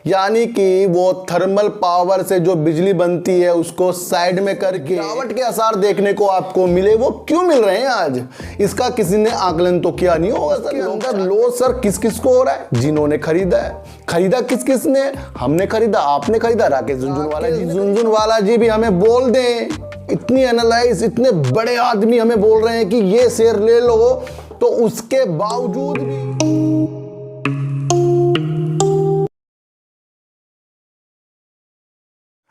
यानी कि वो थर्मल पावर से जो बिजली बनती है उसको साइड में करके गिरावट के आसार देखने को आपको मिले। वो क्यों मिल रहे हैं आज, इसका किसी ने आकलन तो किया नहीं होगा सर। अंदर लॉस सर किस किस को हो रहा है? जिन्होंने खरीदा है। खरीदा किस किस ने? हमने खरीदा, आपने खरीदा, राकेश झुनझुनवाला जी भी हमें बोल दें, इतनी एनालाइज, इतने बड़े आदमी हमें बोल रहे हैं कि ये शेयर ले लो, तो उसके बावजूद भी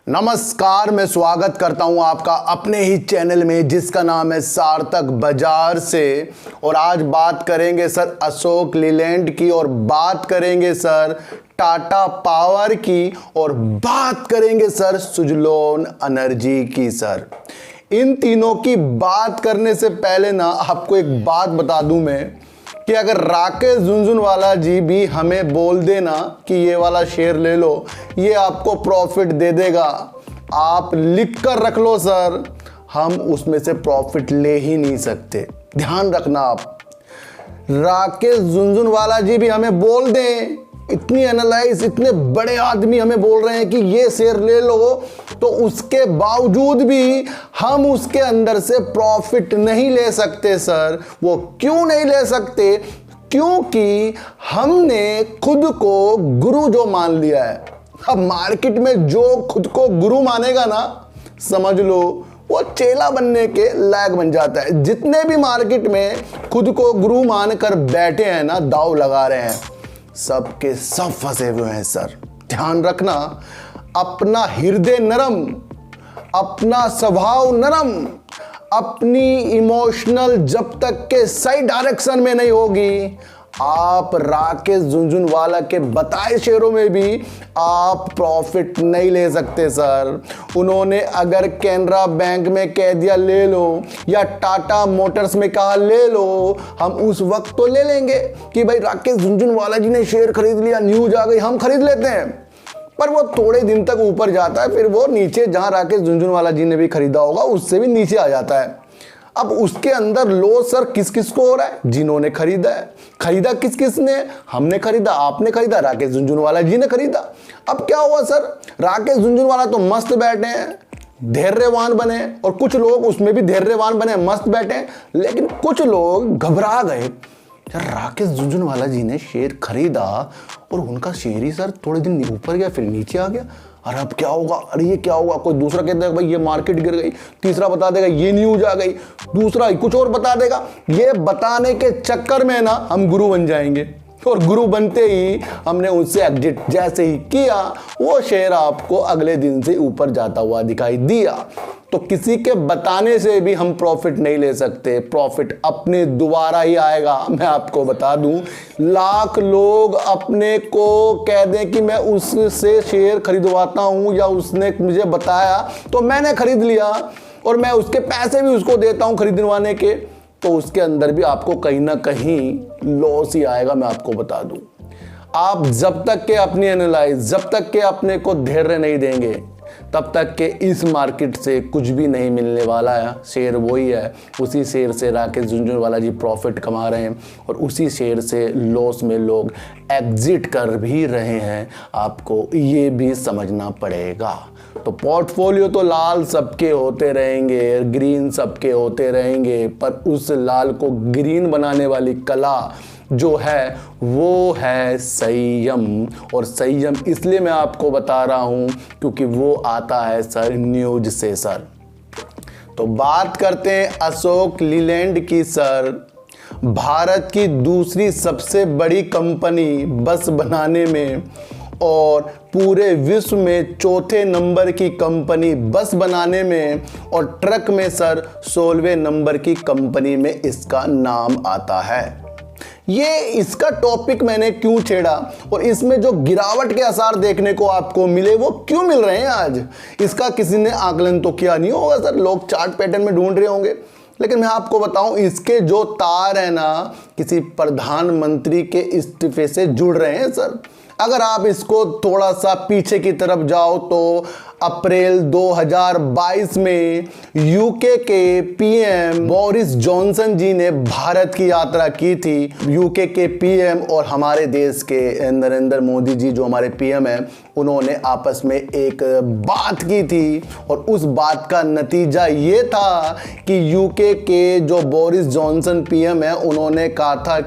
नमस्कार, मैं स्वागत करता हूं आपका अपने ही चैनल में जिसका नाम है सार्थक बाजार से। और आज बात करेंगे सर अशोक लीलैंड की, और बात करेंगे सर टाटा पावर की, और बात करेंगे सर सुजलोन एनर्जी की। सर इन तीनों की बात करने से पहले ना आपको एक बात बता दूं मैं कि अगर राकेश झुनझुनवाला जी भी हमें बोल देना कि ये वाला शेयर ले लो, ये आपको प्रॉफिट दे देगा, आप लिख कर रख लो सर, हम उसमें से प्रॉफिट ले ही नहीं सकते। ध्यान रखना आप। राकेश झुनझुनवाला जी भी हमें बोल दें, इतनी एनालाइज, इतने बड़े आदमी हमें बोल रहे हैं कि ये शेयर ले लो, तो उसके बावजूद भी हम उसके अंदर से प्रॉफिट नहीं ले सकते सर। वो क्यों नहीं ले सकते? क्योंकि हमने खुद को गुरु जो मान लिया है। अब मार्केट में जो खुद को गुरु मानेगा ना, समझ लो वो चेला बनने के लायक बन जाता है। जितने भी मार्केट में खुद को गुरु मानकर बैठे हैं ना, दांव लगा रहे हैं, सबके सब फंसे हुए हैं सर। ध्यान रखना, अपना हृदय नरम, अपना स्वभाव नरम, अपनी इमोशनल जब तक के सही डायरेक्शन में नहीं होगी, आप राकेश झुनझुनवाला के बताए शेयरों में भी आप प्रॉफिट नहीं ले सकते सर। उन्होंने अगर कैनरा बैंक में कह दिया ले लो, या टाटा मोटर्स में कहा ले लो, हम उस वक्त तो ले लेंगे कि भाई राकेश झुनझुनवाला जी ने शेयर खरीद लिया, न्यूज आ गई, हम खरीद लेते हैं। पर वो थोड़े दिन तक ऊपर जाता है, फिर वो नीचे जहां राकेश झुनझुनवाला जी ने भी खरीदा होगा उससे भी नीचे आ जाता है। अब उसके अंदर लॉस सर किस किस को हो रहा है? जिन्होंने खरीदा है। खरीदा किस किस ने? हमने खरीदा, आपने खरीदा, राकेश झुनझुनवाला जी ने खरीदा। अब क्या हुआ सर? राकेश झुनझुनवाला तो मस्त बैठे हैं, धैर्यवान बने, और कुछ लोग उसमें भी धैर्यवान बने, मस्त बैठे, लेकिन कुछ लोग घबरा गए। यार राकेश झुनझुनवाला जी ने शेयर खरीदा और उनका शेयर ही सर थोड़े दिन ऊपर गया, फिर नीचे आ गया। अरे अब क्या होगा? अरे ये क्या होगा? कोई दूसरा कहता है भाई ये मार्केट गिर गई, तीसरा बता देगा ये न्यूज आ गई, दूसरा कुछ और बता देगा। ये बताने के चक्कर में ना हम गुरु बन जाएंगे, और गुरु बनते ही हमने उनसे एग्जिट जैसे ही किया, वो शेयर आपको अगले दिन से ऊपर जाता हुआ दिखाई दिया। तो किसी के बताने से भी हम प्रॉफिट नहीं ले सकते, प्रॉफिट अपने दोबारा ही आएगा। मैं आपको बता दूं, लाख लोग अपने को कह दें कि मैं उससे शेयर खरीदवाता हूं, या उसने मुझे बताया तो मैंने खरीद लिया, और मैं उसके पैसे भी उसको देता हूं खरीदवाने के, तो उसके अंदर भी आपको कहीं ना कहीं लॉस ही आएगा। मैं आपको बता दूं, आप जब तक के अपनी एनालाइज, जब तक के अपने को धैर्य नहीं देंगे, तब तक के इस मार्केट से कुछ भी नहीं मिलने वाला है। शेयर वही है, उसी शेयर से राकेश झुनझुनवाला जी प्रॉफिट कमा रहे हैं, और उसी शेयर से लॉस में लोग एग्जिट कर भी रहे हैं। आपको ये भी समझना पड़ेगा। तो पोर्टफोलियो तो लाल सबके होते रहेंगे, ग्रीन सबके होते रहेंगे, पर उस लाल को ग्रीन बनाने वाली कला जो है वो है संयम। और संयम इसलिए मैं आपको बता रहा हूं क्योंकि वो आता है सर न्यूज से सर। तो बात करते हैं अशोक लीलैंड की सर। भारत की दूसरी सबसे बड़ी कंपनी बस बनाने में, और पूरे विश्व में चौथे नंबर की कंपनी बस बनाने में, और ट्रक में सर 16वें नंबर की कंपनी में इसका नाम आता है। ये इसका टॉपिक मैंने क्यों छेड़ा, और इसमें जो गिरावट के आसार देखने को आपको मिले वो क्यों मिल रहे हैं आज, इसका किसी ने आकलन तो किया नहीं होगा सर। लोग चार्ट पैटर्न में ढूंढ रहे होंगे, लेकिन मैं आपको बताऊं, इसके जो तार है ना, किसी प्रधानमंत्री के इस्तीफे से जुड़ रहे हैं सर। अगर आप इसको थोड़ा सा पीछे की तरफ जाओ तो अप्रैल 2022 में यूके के पीएम बोरिस जॉनसन जी ने भारत की यात्रा की थी। यूके के पीएम और हमारे देश के नरेंद्र मोदी जी जो हमारे पीएम हैं, उन्होंने आपस में एक बात की थी और उस बात का नतीजा ये था कि यूके के जो बोरिस जॉनसन पीएम है, उन्होंने कहा था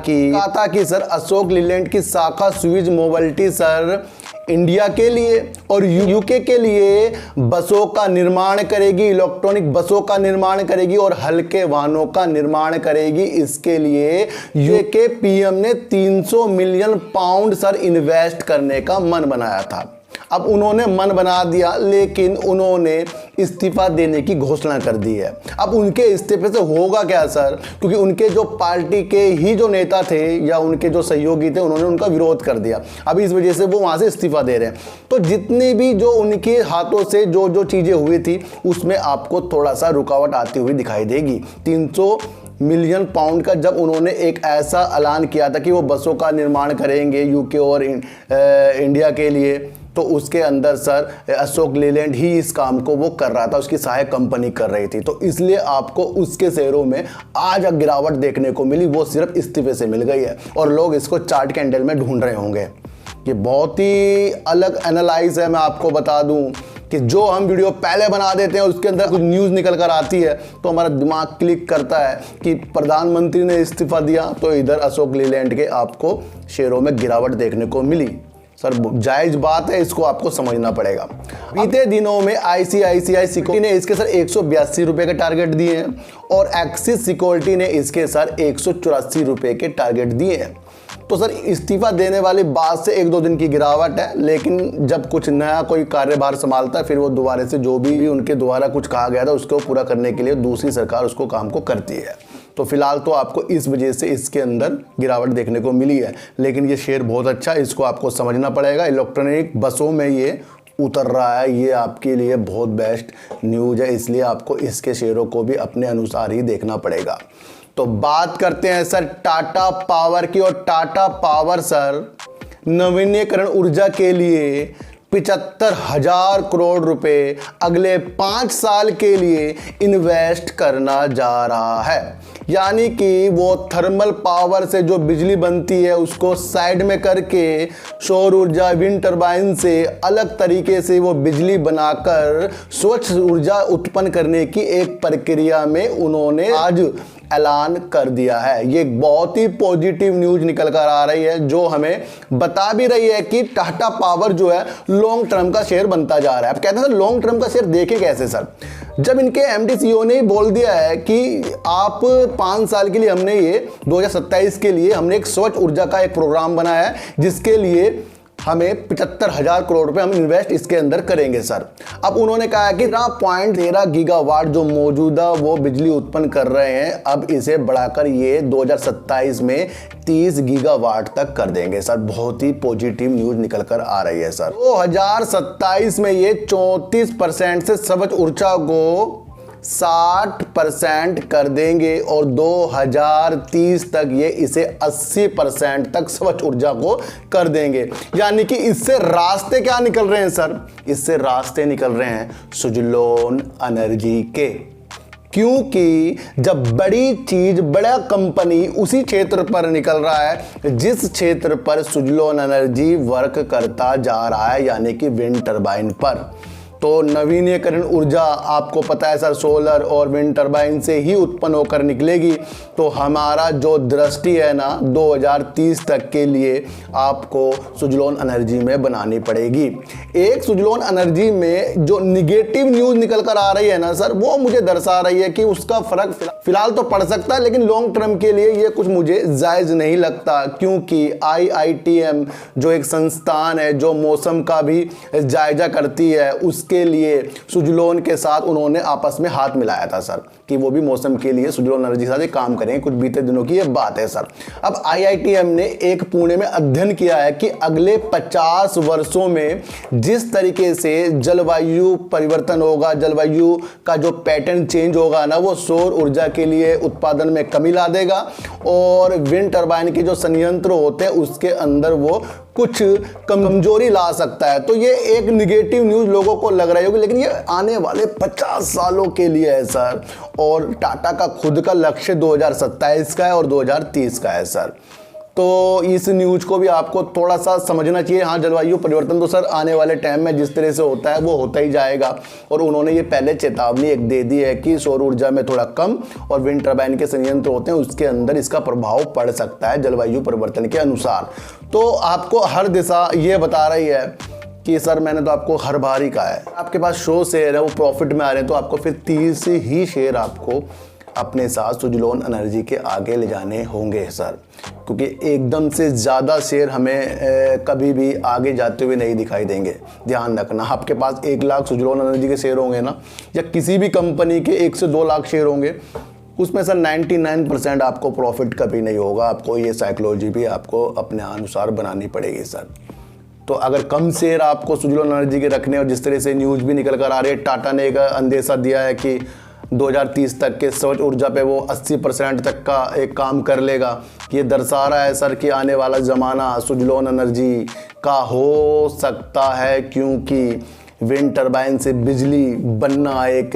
कि सर अशोक लीलैंड की शाखा स्विस मोबिलिटी सर इंडिया के लिए और यूके के लिए बसों का निर्माण करेगी, इलेक्ट्रॉनिक बसों का निर्माण करेगी और हल्के वाहनों का निर्माण करेगी। इसके लिए यूके पीएम ने 300 मिलियन पाउंड सर इन्वेस्ट करने का मन बनाया था। अब उन्होंने मन बना दिया, लेकिन उन्होंने इस्तीफा देने की घोषणा कर दी है। अब उनके इस्तीफे से होगा क्या सर, क्योंकि उनके जो पार्टी के ही जो नेता थे या उनके जो सहयोगी थे, उन्होंने उनका विरोध कर दिया। अब इस वजह से वो वहां से इस्तीफा दे रहे हैं। तो जितनी भी जो उनके हाथों से जो जो चीजें हुई थी, उसमें आपको थोड़ा सा रुकावट आती हुई दिखाई देगी। 300 मिलियन पाउंड का जब उन्होंने एक ऐसा ऐलान किया था कि वो बसों का निर्माण करेंगे यूके और इंडिया के लिए, तो उसके अंदर सर अशोक लीलैंड ही इस काम को वो कर रहा था, उसकी सहायक कंपनी कर रही थी। तो इसलिए आपको उसके शेयरों में आज गिरावट देखने को मिली, वो सिर्फ इस्तीफे से मिल गई है और लोग इसको चार्ट कैंडल में ढूंढ रहे होंगे। ये बहुत ही अलग एनालाइज है। मैं आपको बता दूं कि जो हम वीडियो पहले बना देते हैं उसके अंदर कुछ न्यूज़ निकल कर आती है तो हमारा दिमाग क्लिक करता है कि प्रधानमंत्री ने इस्तीफा दिया, तो इधर अशोक लीलैंड के आपको शेयरों में गिरावट देखने को मिली। सर जायज बात है, इसको आपको समझना पड़ेगा। बीते दिनों में आईसीआईसीआई सिक्योरिटी ने इसके सर 182 रुपये के टारगेट दिए हैं और एक्सिस सिक्योरिटी ने इसके सर 184 रुपये के टारगेट दिए हैं। तो सर इस्तीफा देने वाली बात से 1-2 दिन की गिरावट है, लेकिन जब कुछ नया कोई कार्यभार संभालता है, फिर वो दोबारा से जो भी उनके द्वारा कुछ कहा गया था उसको पूरा करने के लिए दूसरी सरकार उसको काम को करती है। तो फिलहाल तो आपको इस वजह से इसके अंदर गिरावट देखने को मिली है, लेकिन ये शेयर बहुत अच्छा है, इसको आपको समझना पड़ेगा। इलेक्ट्रॉनिक बसों में ये उतर रहा है, ये आपके लिए बहुत बेस्ट न्यूज़ है, इसलिए आपको इसके शेयरों को भी अपने अनुसार ही देखना पड़ेगा। तो बात करते हैं सर टाटा पावर की, और टाटा पावर सर नवीनीकरण ऊर्जा के लिए 75,000 करोड़ रुपए अगले 5 साल के लिए इन्वेस्ट करना जा रहा है। यानी कि वो थर्मल पावर से जो बिजली बनती है उसको साइड में करके सौर ऊर्जा, विंड टर्बाइन से अलग तरीके से वो बिजली बनाकर स्वच्छ ऊर्जा उत्पन्न करने की एक प्रक्रिया में उन्होंने आज ऐलान कर दिया है। ये बहुत ही पॉजिटिव न्यूज निकल कर आ रही है, जो हमें बता भी रही है कि टाटा पावर जो है लॉन्ग टर्म का शेयर बनता जा रहा है। अब कहते हैं सर लॉन्ग टर्म का शेयर देखें कैसे सर, जब इनके एमडी सीईओ ने बोल दिया है कि आप 5 साल के लिए हमने ये 2027 के लिए हमने एक स्वच्छ ऊर्जा का एक प्रोग्राम बनाया है, जिसके लिए हमें 75,000 करोड़ रुपए हम इन्वेस्ट इसके अंदर करेंगे सर। अब उन्होंने कहा है कि 0.13 गीगावाट जो मौजूदा वो बिजली उत्पन्न कर रहे हैं, अब इसे बढ़ाकर ये 2027 में 30 गीगावाट तक कर देंगे सर। बहुत ही पॉजिटिव न्यूज निकल कर आ रही है सर। 2027 में ये 34% से स्वच्छ ऊर्जा को 60% कर देंगे और 2030 तक ये इसे 80% तक स्वच्छ ऊर्जा को कर देंगे। यानी कि इससे रास्ते क्या निकल रहे हैं सर, इससे रास्ते निकल रहे हैं सुजलोन एनर्जी के। क्योंकि जब बड़ी चीज, बड़ा कंपनी उसी क्षेत्र पर निकल रहा है जिस क्षेत्र पर सुजलोन एनर्जी वर्क करता जा रहा है, यानी कि विंड टर्बाइन पर। तो नवीनीकरण ऊर्जा आपको पता है सर सोलर और विंड टर्बाइन से ही उत्पन्न होकर निकलेगी। तो हमारा जो दृष्टि है ना 2030 तक के लिए आपको सुजलोन एनर्जी में बनानी पड़ेगी। एक सुजलोन एनर्जी में जो निगेटिव न्यूज़ निकल कर आ रही है ना सर, वो मुझे दर्शा रही है कि उसका फर्क फिलहाल तो पड़ सकता है, लेकिन लॉन्ग टर्म के लिए ये कुछ मुझे जायज़ नहीं लगता। क्योंकि IITM जो एक संस्थान है जो मौसम का भी जायजा करती है, उसके लिए सुजलोन के साथ उन्होंने आपस में हाथ मिलाया था सर। कि वो भी मौसम के लिए सुजलोन एनर्जी के साथ एक काम करेंगे। कुछ बीते दिनों की ये बात है सर। अब IITM ने एक पुणे में अध्ययन किया है कि अगले 50 वर्षों में जिस तरीके से जलवायु परिवर्तन होगा, जलवायु का जो पैटर्न चेंज होगा ना, वो सौर ऊर्जा के लिए उत्पादन में कमी ला देगा और विंड टर्बाइन के जो संयंत्र होते हैं उसके अंदर वो कुछ कमजोरी ला सकता है। तो ये एक निगेटिव न्यूज़ लोगों को लग रही होगी, लेकिन ये आने वाले 50 सालों के लिए है सर। और टाटा का खुद का लक्ष्य 2027 का है और 2030 का है सर। तो इस न्यूज़ को भी आपको थोड़ा सा समझना चाहिए। हाँ, जलवायु परिवर्तन तो सर आने वाले टाइम में जिस तरह से होता है वो होता ही जाएगा, और उन्होंने ये पहले चेतावनी एक दे दी है कि सौर ऊर्जा में थोड़ा कम और विंड टर्बाइन के संयंत्र होते हैं उसके अंदर इसका प्रभाव पड़ सकता है जलवायु परिवर्तन के अनुसार। तो आपको हर दिशा ये बता रही है कि सर मैंने तो आपको हर बार ही कहा है, आपके पास 100 शेयर है वो प्रॉफिट में आ रहे हैं, तो आपको फिर 30 ही शेयर आपको अपने साथ सुजलोन एनर्जी के आगे ले जाने होंगे सर, क्योंकि एकदम से ज़्यादा शेयर हमें कभी भी आगे जाते हुए नहीं दिखाई देंगे। ध्यान रखना, आपके पास 1 लाख सुजलोन एनर्जी के शेयर होंगे ना, या किसी भी कंपनी के 1 से 2 लाख शेयर होंगे, उसमें सर 99% आपको प्रॉफिट कभी नहीं होगा। आपको ये साइकोलॉजी भी आपको अपने अनुसार बनानी पड़ेगी सर। तो अगर कम शेयर आपको सुजलोन एनर्जी के रखने, और जिस तरह से न्यूज़ भी निकल कर आ रही है, टाटा ने एक अंदेशा दिया है कि 2030 तक के सौर ऊर्जा पे वो 80% तक का एक काम कर लेगा। ये दर्शा रहा है सर कि आने वाला ज़माना सुजलोन एनर्जी का हो सकता है, क्योंकि विंड टर्बाइन से बिजली बनना एक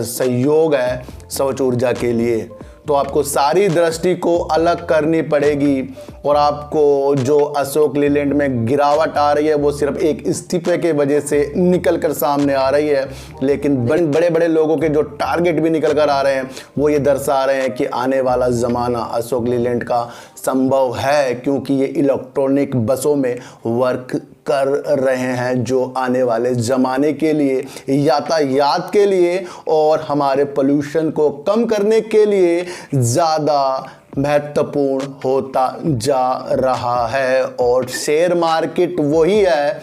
सहयोग है सौर ऊर्जा के लिए। तो आपको सारी दृष्टि को अलग करनी पड़ेगी, और आपको जो अशोक लीलैंड में गिरावट आ रही है वो सिर्फ एक इस्तीफे के वजह से निकल कर सामने आ रही है, लेकिन बड़े बड़े लोगों के जो टारगेट भी निकल कर आ रहे हैं वो ये दर्शा रहे हैं कि आने वाला ज़माना अशोक लीलैंड का संभव है, क्योंकि ये इलेक्ट्रॉनिक बसों में वर्क कर रहे हैं जो आने वाले ज़माने के लिए, यातायात के लिए और हमारे पोल्यूशन को कम करने के लिए ज़्यादा महत्वपूर्ण होता जा रहा है। और शेयर मार्केट वही है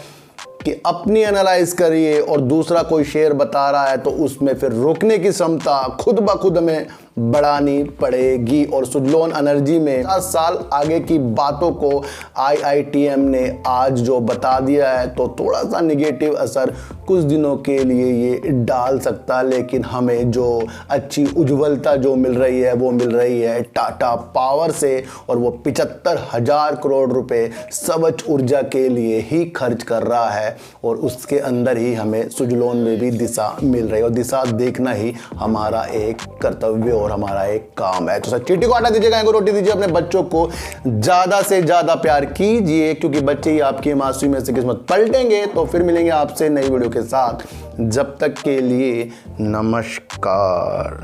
कि अपनी एनालाइज करिए और दूसरा कोई शेयर बता रहा है तो उसमें फिर रोकने की क्षमता खुद ब खुद में बढ़ानी पड़ेगी। और सुजलोन एनर्जी में 10 साल आगे की बातों को IITM ने आज जो बता दिया है, तो थोड़ा सा निगेटिव असर कुछ दिनों के लिए ये डाल सकता है, लेकिन हमें जो अच्छी उज्ज्वलता जो मिल रही है वो मिल रही है टाटा पावर से, और वो 75,000 करोड़ रुपए सौर ऊर्जा के लिए ही खर्च कर रहा है, और उसके अंदर ही हमें सुजलोन में भी दिशा मिल रही है, और दिशा देखना ही हमारा एक कर्तव्य और हमारा एक काम है। तो सर चींटी को आटा दीजिए, गाय को रोटी दीजिए, अपने बच्चों को ज़्यादा से ज़्यादा प्यार कीजिए, क्योंकि बच्चे ही आपकी मासूमियत में से किस्मत पलटेंगे। तो फिर मिलेंगे आपसे नई वीडियो के साथ, जब तक के लिए नमस्कार।